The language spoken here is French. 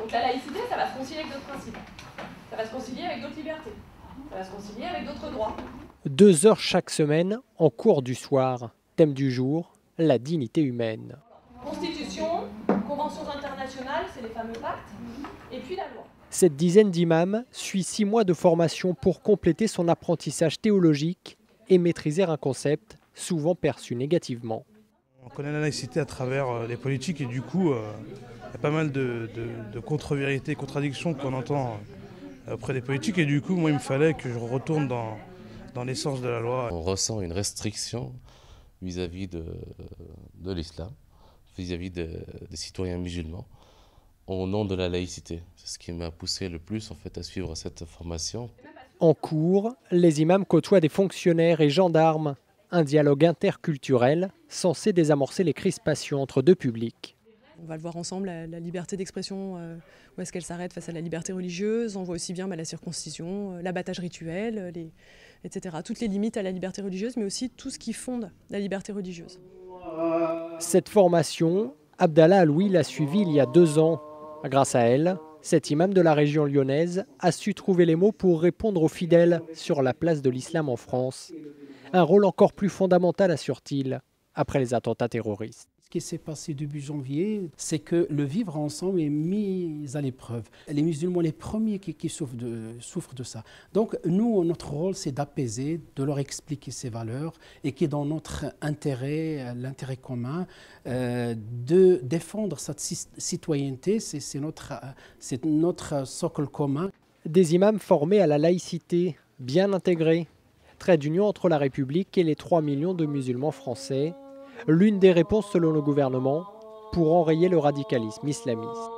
Donc la laïcité, ça va se concilier avec d'autres principes. Ça va se concilier avec d'autres libertés. Ça va se concilier avec d'autres droits. 2 heures chaque semaine en cours du soir. Thème du jour, la dignité humaine. Constitution, conventions internationales, c'est les fameux pactes, et puis la loi. Cette dizaine d'imams suit 6 mois de formation pour compléter son apprentissage théologique et maîtriser un concept souvent perçu négativement. On connaît la laïcité à travers les politiques et du coup, il y a pas mal de contre-vérités, contradictions qu'on entend auprès des politiques et du coup, moi, il me fallait que je retourne dans l'essence de la loi. On ressent une restriction vis-à-vis de l'islam, vis-à-vis des citoyens musulmans, au nom de la laïcité. C'est ce qui m'a poussé le plus en fait, à suivre cette formation. En cours, les imams côtoient des fonctionnaires et gendarmes. Un dialogue interculturel censé désamorcer les crispations entre deux publics. On va le voir ensemble, la liberté d'expression, où est-ce qu'elle s'arrête face à la liberté religieuse. On voit aussi bien la circoncision, l'abattage rituel, etc. Toutes les limites à la liberté religieuse, mais aussi tout ce qui fonde la liberté religieuse. Cette formation, Abdallah Aloui l'a suivie il y a 2 ans. Grâce à elle, cet imam de la région lyonnaise a su trouver les mots pour répondre aux fidèles sur la place de l'islam en France. Un rôle encore plus fondamental assure-t-il après les attentats terroristes. Ce qui s'est passé début janvier, c'est que le vivre ensemble est mis à l'épreuve. Les musulmans, les premiers qui souffrent de ça. Donc nous, notre rôle, c'est d'apaiser, de leur expliquer ces valeurs et qui est dans notre intérêt, l'intérêt commun, de défendre cette citoyenneté, c'est notre socle commun. Des imams formés à la laïcité, bien intégrés. Trait d'union entre la République et les 3 millions de musulmans français. L'une des réponses selon le gouvernement pour enrayer le radicalisme islamiste.